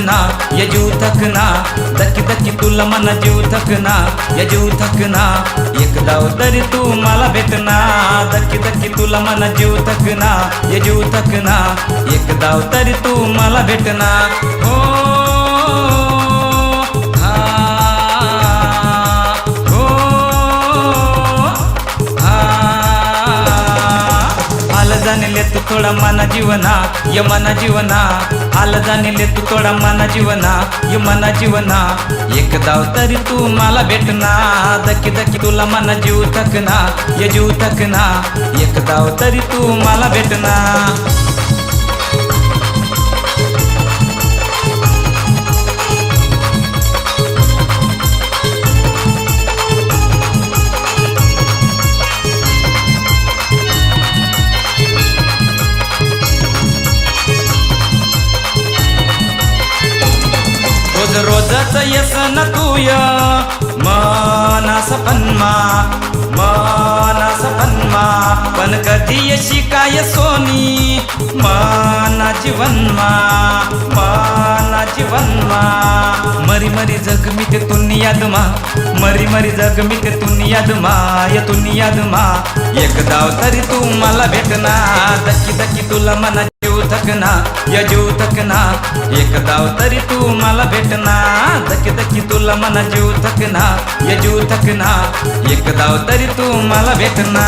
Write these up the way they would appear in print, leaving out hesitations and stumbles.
थकना या जीव थकना दकी दकी तुला मन जीव थकना या जीव थकना एक दाव तरी तू मला भेटना दकी दकी तुला मन जीव थकना या जीव थकना एक दाव तरी तू मला भेटना हो जाने ले तू थोड़ा मना जीवना ये मना जीवना हाल जाने ले तू थोड़ा मना जीवना ये मना जीवना एक दाव तरी तू मला भेटना दकी दकी तुला मना जीव थकना ये जीव थकना एक दाव तरी तू मला भेटना रोजच येसन तुय मनास पन्मा पण कधी यशी काय सोनी मना जीवनमा मरी मरी जग मी ते तुनी यादमा मरी मरी जग मी ते तुनी यादमा या तुनी यादमा एक दाव तरी तू मला भेटना दकी दकी तुला मना जीव थकना या जीव थकना एक दाव तरी तू मला भेटना दकी दकी तुला मना जीव थकना या जीव थकना एक दाव तरी तू मला भेटना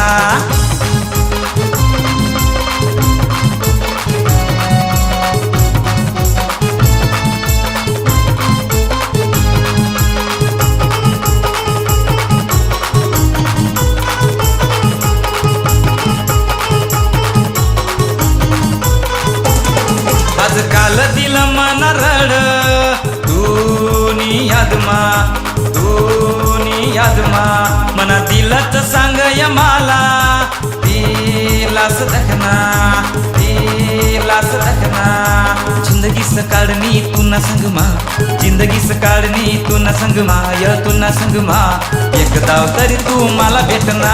काल दिल मन रड तूनी यादमा मना दिलत सांग या मला दिलास दखना जिंदगी सकाळनी तू ना संगमा जिंदगी सकाळनी तू ना संगमा या तू ना संगमा एक दाव तरी तू मला भेटना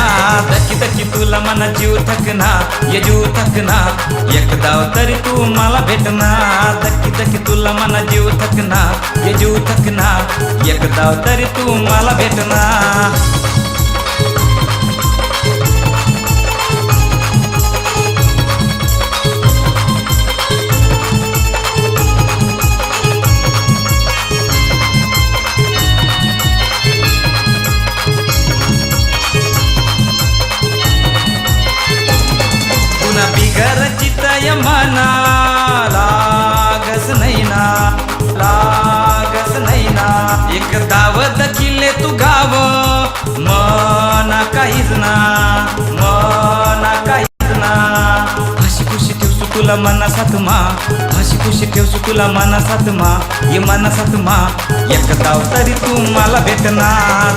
दकी दकी तुला मना जीव थकना या जीव थकना एक दाव तरी तू मला भेटना दकी दकी तुला मना जीव थकना या जीव थकना एक दाव तरी तू मला भेटना बिगर चितय मना लागस नाही ना एक दाव दखिले तू गाव मना काहीच ना हशी खुशी ठेवसू तुला मना सातमा हशी खुशी ठेवसू तुला मना सातमा ये मना सातमा एक दाव तरी तू मला भेटना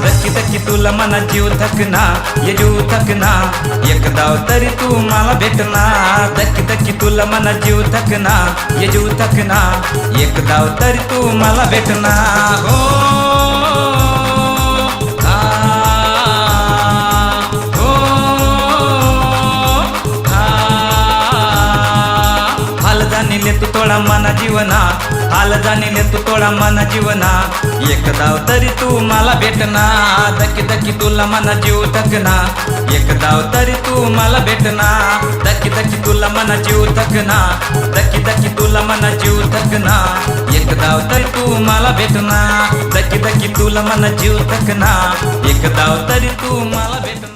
दकी दकी तुला मना जीव थकना ये जीव थकना एक दाव तरी तू मला भेटना दकी दकी तुला मना जीव थकना ये जीव थकना एक दाव तरी तू मला भेटना हो ले तू थोड़ा मना जीवना हाल जाने ले तू थोड़ा मना जीवना एक दाव तरी तू मला भेटना दकी दकी तुला मना जीव थकना एक दाव तरी तू मला भेटना दकी दकी तुला मना जीव थकना दकी दकी तुला मना जीव थकना एक दाव तरी तू मला भेटना दकी दकी तुला मना जीव थकना एक दाव तरी तू मला भेटना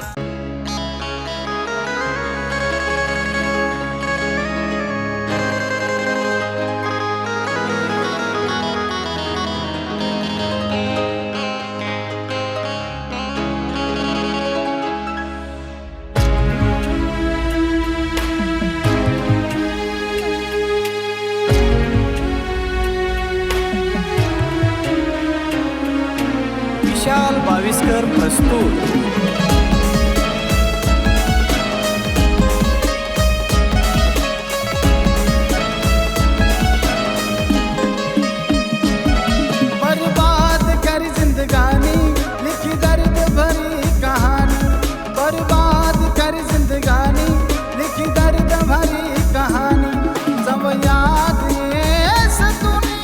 विशाल बाविस्कर प्रस्तुत बर्बाद कर जिंदगानी लिखी दर्द भरी कहानी बर्बाद कर जिंदगानी लिखी दर्द भरी कहानी सब याद ये सतुनी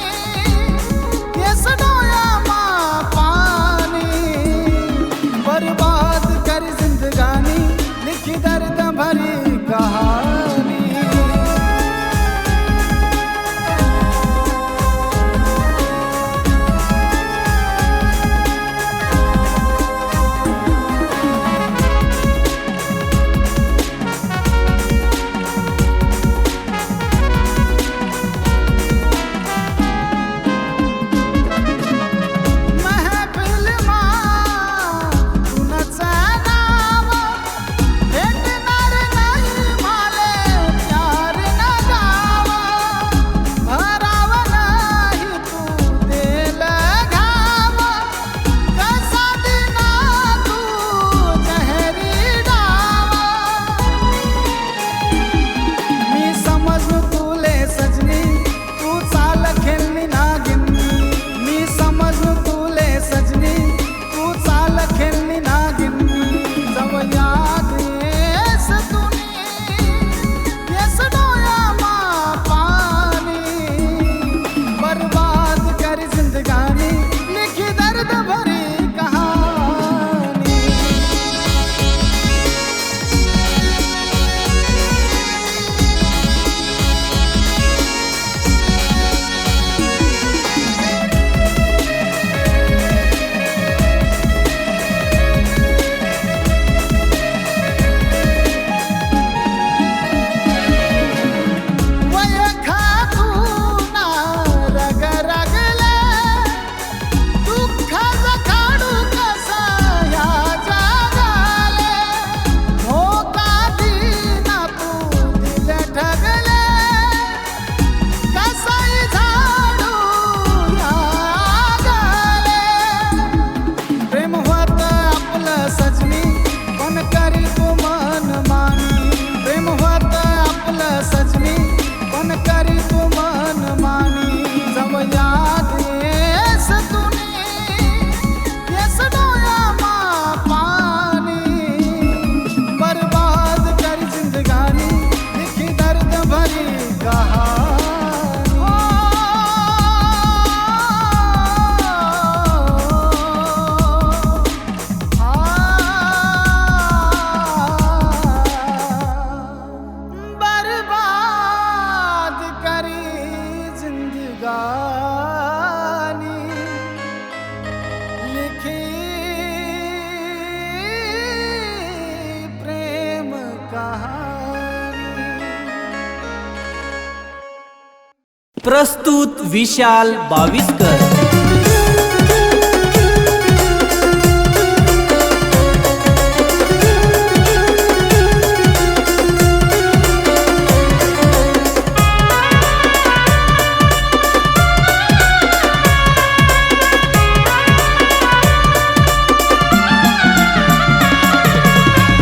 प्रस्तुत विशाल बाविस्कर.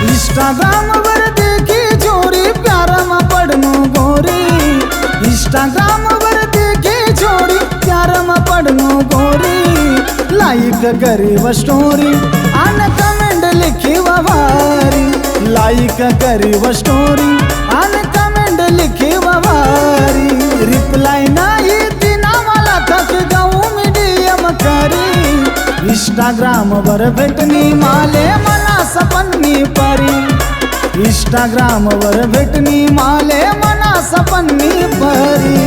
इंस्टाग्राम वर देखी जोरी प्यार में पड़नो गोरी. इंस्टाग्राम वर देखी जोरी प्यार में पड़नो गोरी. लाइक करी वो स्टोरी आन कमेंट लिखी वो वारी. लाइक करी वो स्टोरी आन कमेंट लिखी वो वारी. रिप्लाई नाही दिना मला थक गाऊ मीडियम करी. इंस्टाग्राम वर भेटनी माले मना सपन्नी परी. इंस्टाग्राम वर भेटनी माले मना सपन्नी परी.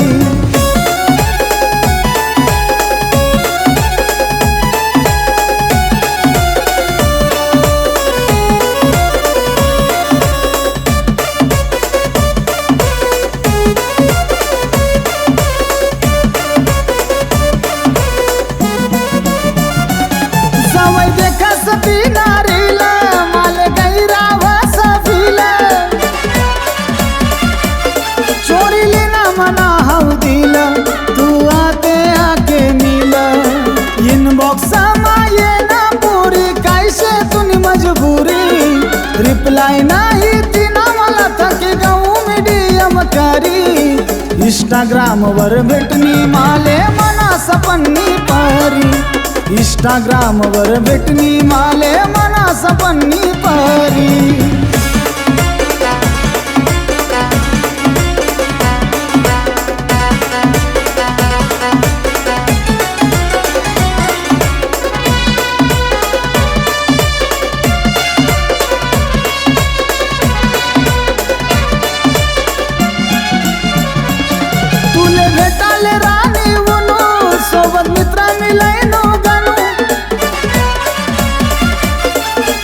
सवय देखस बिनारीला माल गैराव सफीला. चोरी लेना मना हव दिला तू आते आके मिला. इनबॉक्स माये ना पूरी कैसे तुनी मजबूरी. रिप्लाई नाही दिना मला थकी गाऊ मीडियम करी. इंस्टाग्राम वर भेटनी माले मना सपन्नी परी. इंस्टाग्राम वर भेटनी माले मना सपन्नी परी. तुले भेटाले राणी वनू सोबत मित्र मिलैनो गणू.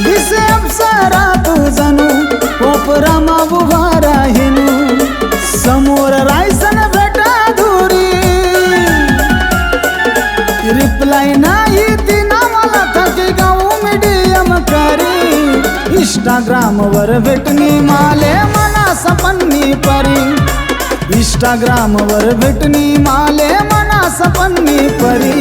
दिसे अप्सरा तू जणू कोपरामा उभा राहिनू. समोर रायसन भेटा धुरी. रिप्लाई नाही दिना मला थकी गाऊ मीडियम करी. इंस्टाग्राम वर भेटनी माले मना सपन्नी परी. इंस्टाग्राम वर भेटनी माले मना सपन्नी परी.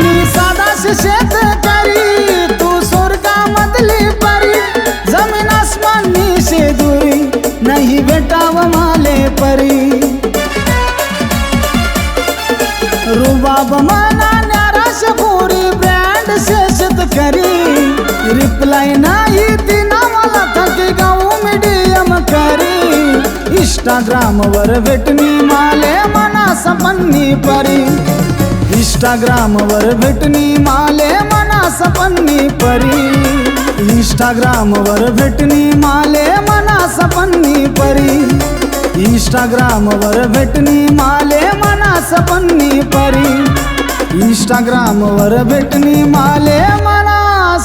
मी साधाशी शेतकरी तू स्वर्गामधली परी. जमीन आसमान से दूरी नहीं भेटाव माले परी. रुबाब मना नाराश पुरी ब्रँड से शेतकरी. रिप्लाई नाही दिना मला थकी गाऊ मीडियम करी. इंस्टाग्राम वर भेटनी माले मना सपन्नी परी. इंस्टाग्राम वर भेटनी माले मना सपन्नी परी. इंस्टाग्राम वर भेटनी माले मना सपन्नी परी. इंस्टाग्राम वर भेटनी माले मना सपन्नी परी. इंस्टाग्राम वर भेटनी माले मना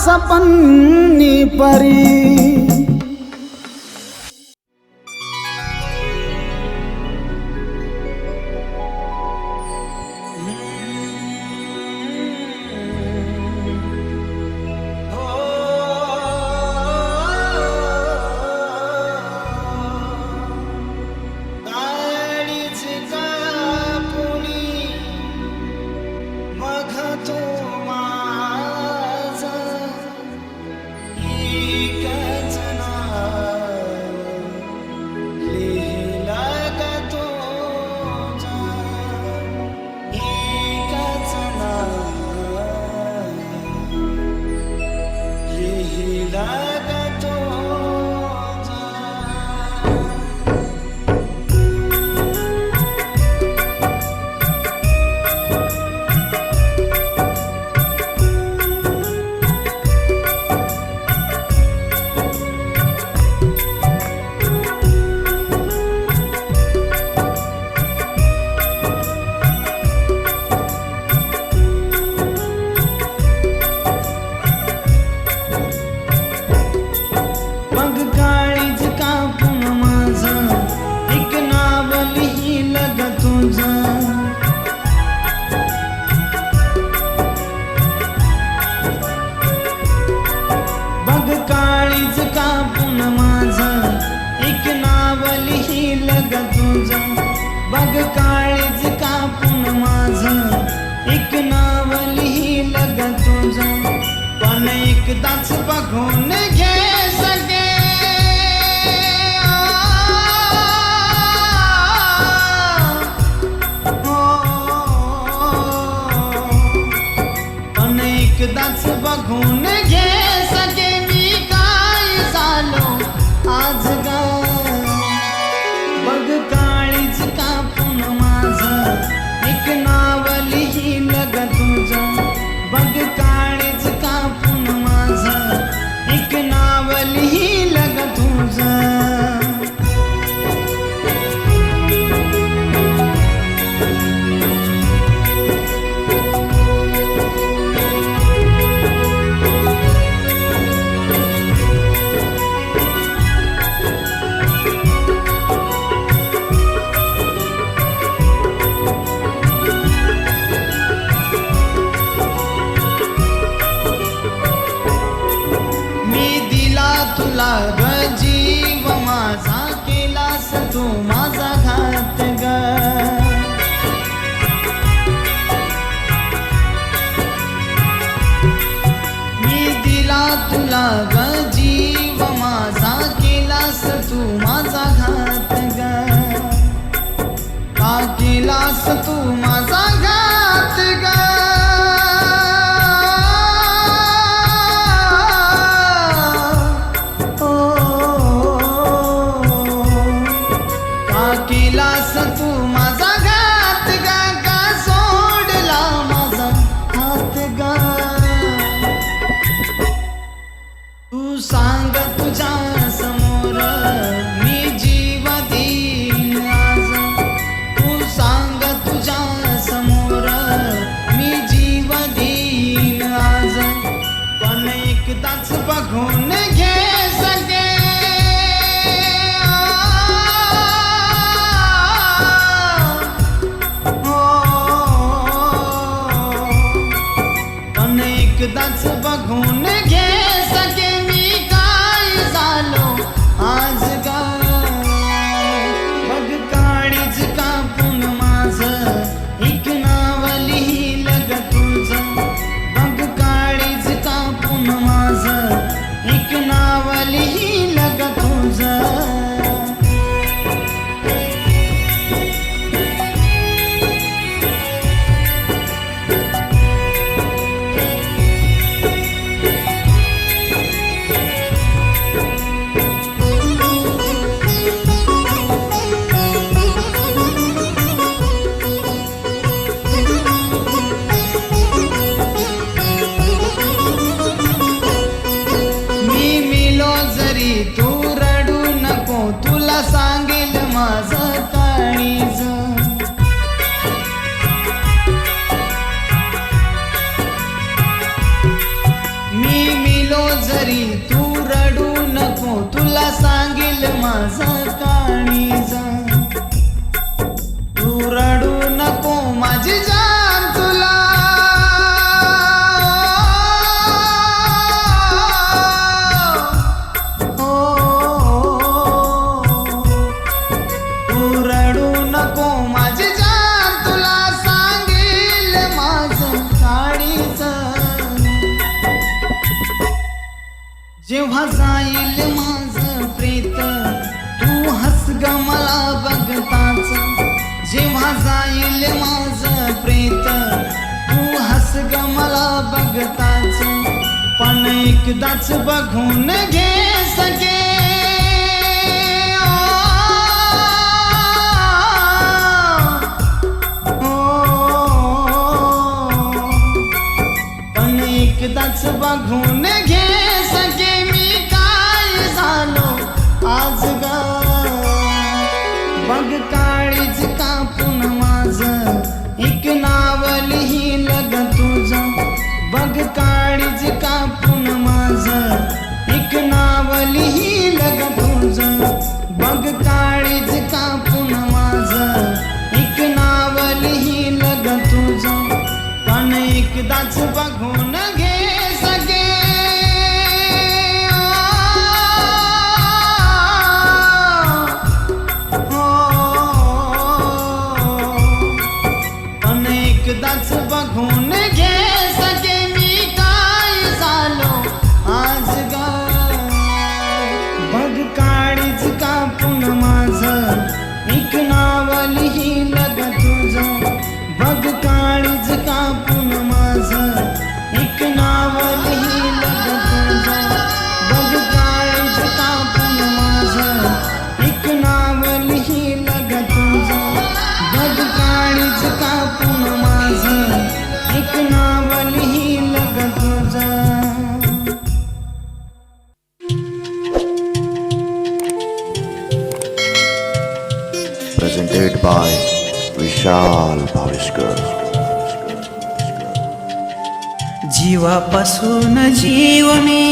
सपन्नी परी. एकच बघ काळीज कापून माझं एक नाव लिहिलं ग तुझं पण एकदाच बघून घे सगे पण एकदाच बघून घे सगे मी काय झालो आज ग बघ काळीज कापून माझं एक नाव लिहिलं ग तुझं बघ काळीज कापून माझं एक नाव लिहिलं ग तुझं तुला ग जीव माझा केलास तू माझा घात ग मी दिला तुला ग जीव माझा केलास तू माझा घात ग का केलास तू माझा घात ग केलास तू माझा घात गा का सोडला माझा हात गा तू सांग तुझ्या समोर मी जीव देईन आज तू सांग तुझ्या समोर मी जीव देईन आज पण एकदाच बघून घे सगे एकदाच बघून घे सके मी काय झालो आज ग बघ काळीज कापून माझं एक नाव लिहिलं ग तुझं बघ काळीज कापून माझं एक नाव लिहिलं ग तुझं तू रडू नको तुला सांगेल माझं काळीज मी मिलो जरी तू रडू नको तुला सांगेल माझं काळीज तू रडू नको माझी जान तुला जेव्हा जाईल माझं प्रेत तू हस ग मला बघताच जेव्हा जाईल माझं प्रेत तू हस ग मला बघताच पण एकदाच बघून घे सगे पण एकदाच बघून घे सगे मी काय झालो आज ग बघ काळीज कापून माझं एक नाव लिहिलं ग तुझं बघ काळीज कापून माझं एक नाव लिहिलं ग तुझं बघ काळीज कापून माझं एक नाव लिहिलं ग तुझं पण एकदाच बघून घे सगे हो presented by Vishal Bhaviskar. जीवापासून जीव मी,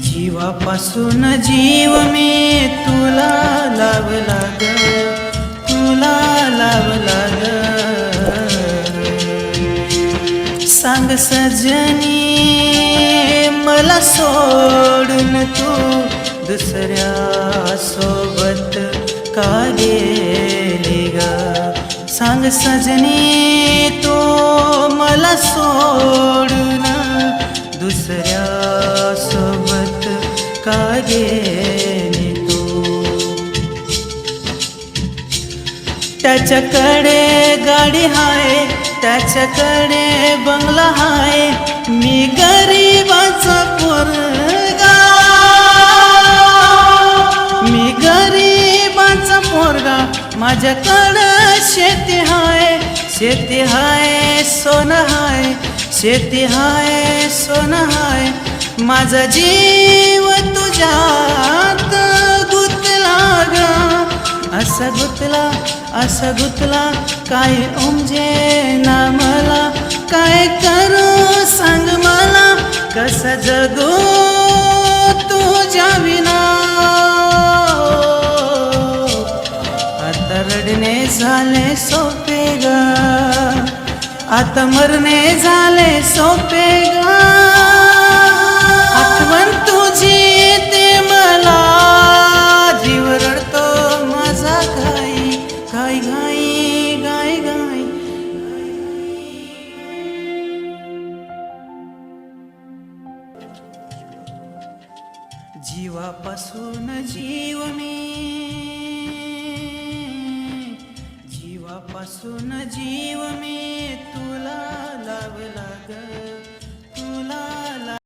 जीवापासून जीव मी, तुला लावला ग, तुला लावला ग. सांग सजनी मला सोडून तू दुसऱ्या सोबत का गेली ग. सांग सजनी तो मला सोडून दुसऱ्या सोबत का गेली तू. त्याच्याकडे गाडी हाय, त्याच्याकडे बंगला हाय, मी गरीबाचा पोरगा, मी गरीबाचा पोरगा. माझ्याकडं शेती हाय, शेती हाय, सोनं हाय, शेती हाय, सोनं हाय. माझा जीव तुझ्यात गुंतला ग, असा गुंतला, असा गुंतला, काय उमजे ना मला, काय करू सांग मला, कसं जगू तुझ्या विना. आता रडणे झाले सोपे ग, आता मरणे झाले सोपे ग. आठवण तुझी येते मला, जीव रडतो माझा घाई घाई घाई घाई घाई. जीवापासून जीव मी, जीवापासून जीव मी, तुला लावला ग, तुला लावला.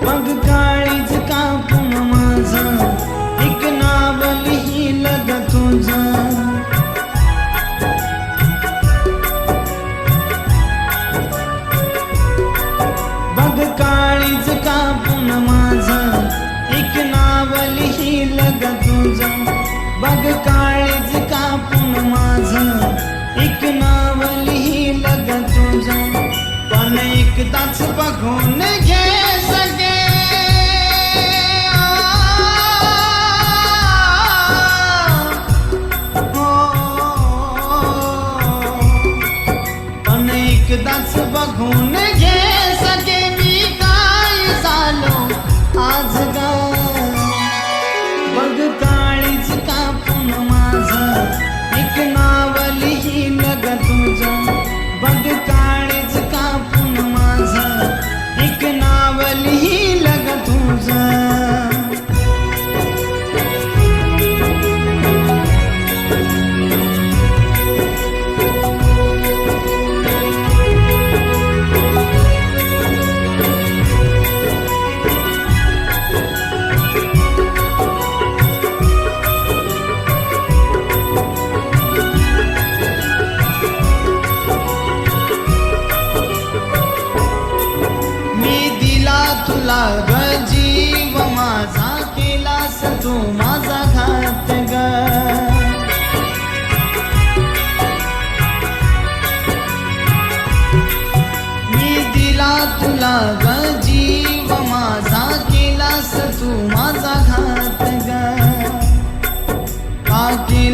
बघ काळीज कापून माझं, एक नाव लिहिलं ग तुझं. पण एकदाच बघून घे सगे, पण एकदाच बघून घे सगे, मी काय झालो आज ग. बघ काळीज कापून माझं, एक नाव लिहिलं ग तुझं. बघ काळीज कापून माझं, एक नाव लिहिलं ग तुझं. तुला ग जीव माझा, केलास तू माझा घात ग.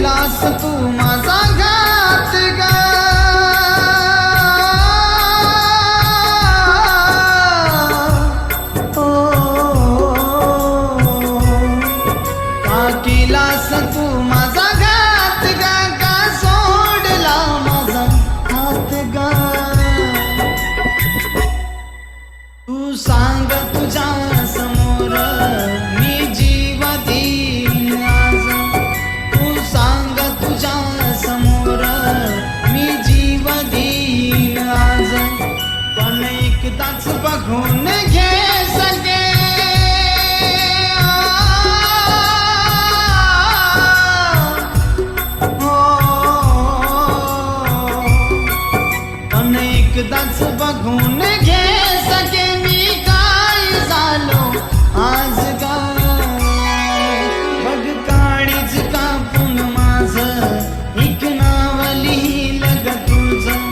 केलास तू माझा घात ग का केलास तू माझा घात ग का सोडला माझा हात ग तू सांग तुझ्या समोर मी जीव देईन आज तू सांग तुझ्या समोर मी जीव देईन आज पण एकदाच बघून घे सगळे पण एकदाच बघून घे सगळे मी काय झालो आज ग बघ काळीच कापून माझं एक नाव लिहिलं ग तुझं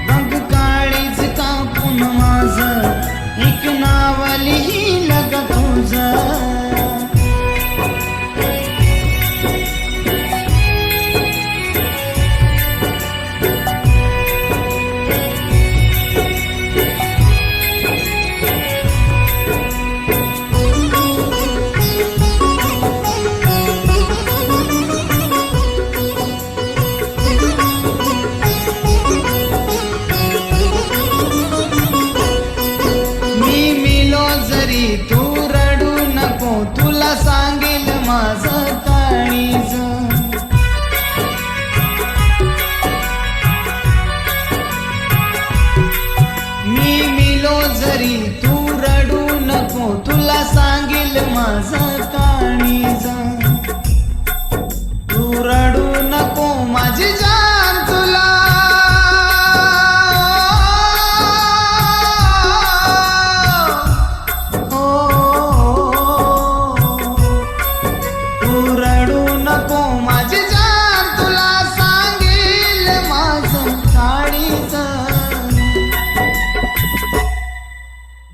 बघ काळीच कापून माझं एक नाव लिहिलं ग तुझं मी मिलो जरी तू रडू नको तुला सांगेल माझं काळीज मी मिलो जरी तू रडू नको तुला सांगेल माझं काळीज तू रडू नको माझी जान तुला तू रडू नको माझी जान तुला सांगेल माझं काळीज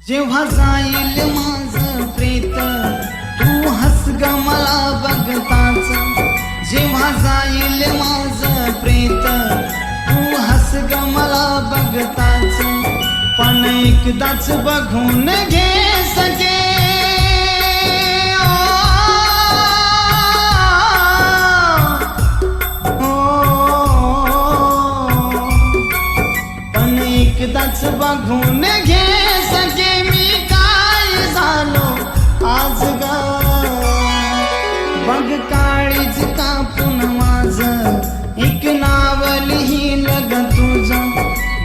जेव्हा जाईल माझं प्रेत तू हस ग मला बघताच जेव्हा जाईल माझं प्रेत तू हस ग मला बघताच पण एकदाच बघून घे सगळे पण एकदाच बघून घे सगळे मी काय झालो आज ग बघ काळीच कापून माझं एक नाव लिहिलं ग तुझं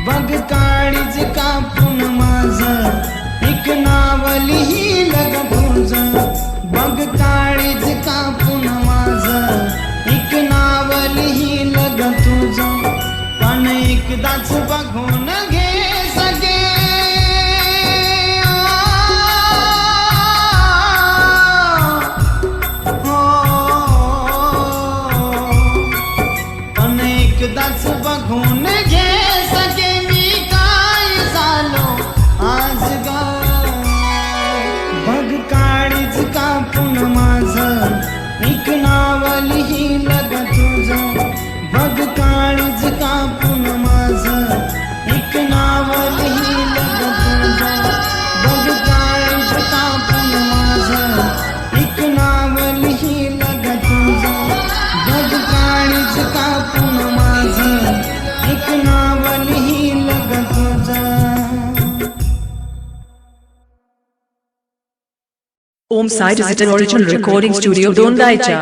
बघ काळीच कापून माझं एक नाव लिहिलं ग तुझं बघ काळीच कापून माझं एक नाव लिहिलं ग तुझं पण एकदाच बघून घे सगळे पण एकदाच बघून घे सगळे मी काय झालो आज ग बघ काळीच कापून माझं एक नाव लिहिलं ग तुझं बघ काळीच कापून माझं एक नाव लिहिलं ग तुझं बघ काळीच कापून माझं एक नाव लिहिलं ग तुझं बघ काळीच कापून माझं एक नाव लिहिलं ग तुझं Om Sai Digital Original Recording Studio Dondaicha.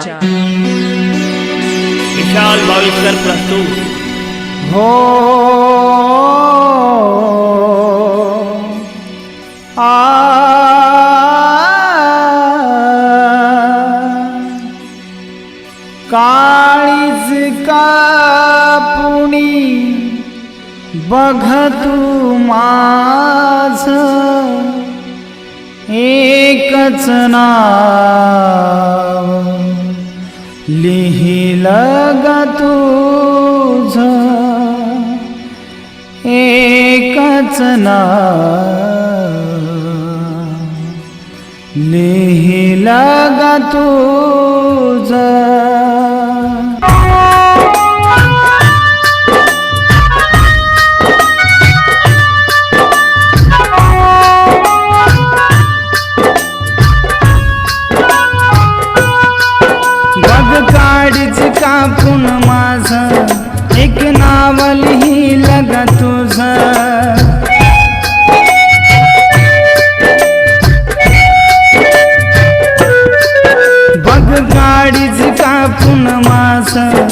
विशाल बाविस्कर प्रस्तुत हो काळीज कापुणी बघ तू माझ एकच नाव लिहिलं ग तुझ एकच नाव लिहिलं ग तुझ माझं एक नाव लिहिलं ग तुझं बघ गाडीच कापून माझं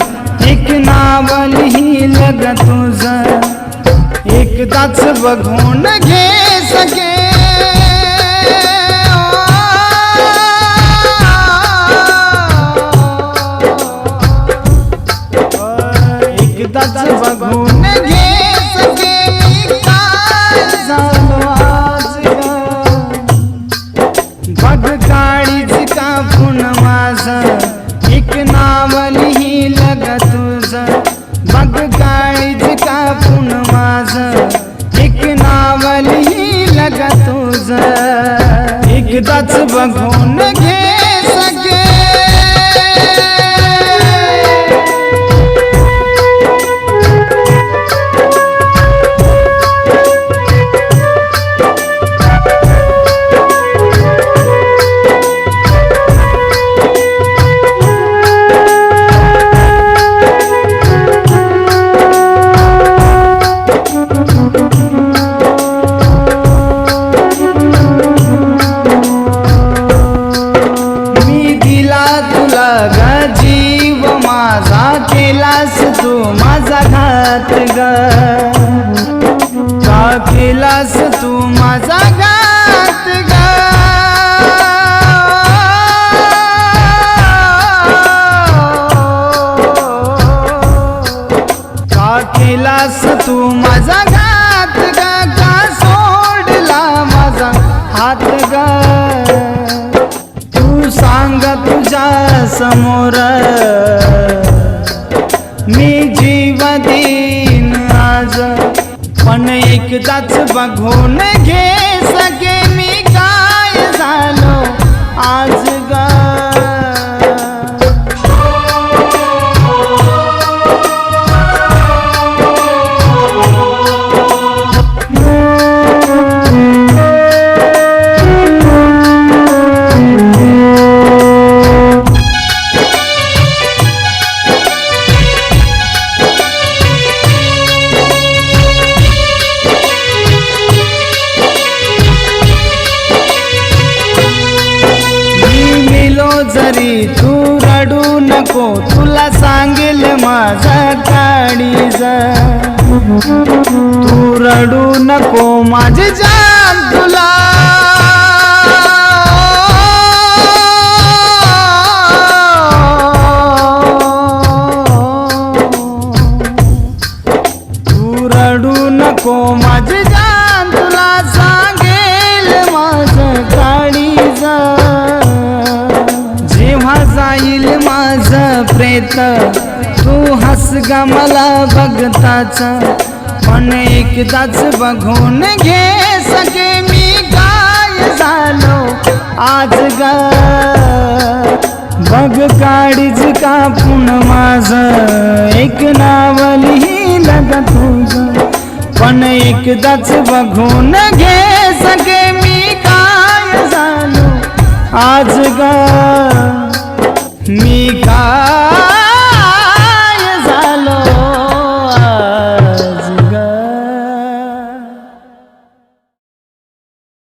एक नाव लिहिलं ग तुझं एकदाच बघून घे सके एकदाच बघून घे सके मी काय झालो आज बघ गाडीच कापून माझं एक नाव लिहिलं ग तुझं बघ गाडीच कापून माझं एक नाव लिहिलं ग तुझं एकदाच बघून घे सके केलास तू माझा घात ग का केलास तू माझा घात ग का केलास तू माझा घात ग का सोडला माझा हात ग तू सांग तुझ्या समोर मी जीव देईन आज पण एकदाच बघून घे सके मी काय झालो आज ग जरी तू रडू नको तुला सांगेल माझा काळीज तू रडू नको माझी जान तुला तू रडू नको माझी जान तुला सांगेल माझं काळीज जेव्हा जाईल माझं प्रेत तू हस ग मला बघताच पण एकदाच बघून घे सके मी काय झालो आज ग बघ काळीज कापून माझं एक नाव लिहिलं ग तुझं पण एकदाच बघून घे सके मी काय झालो आज ग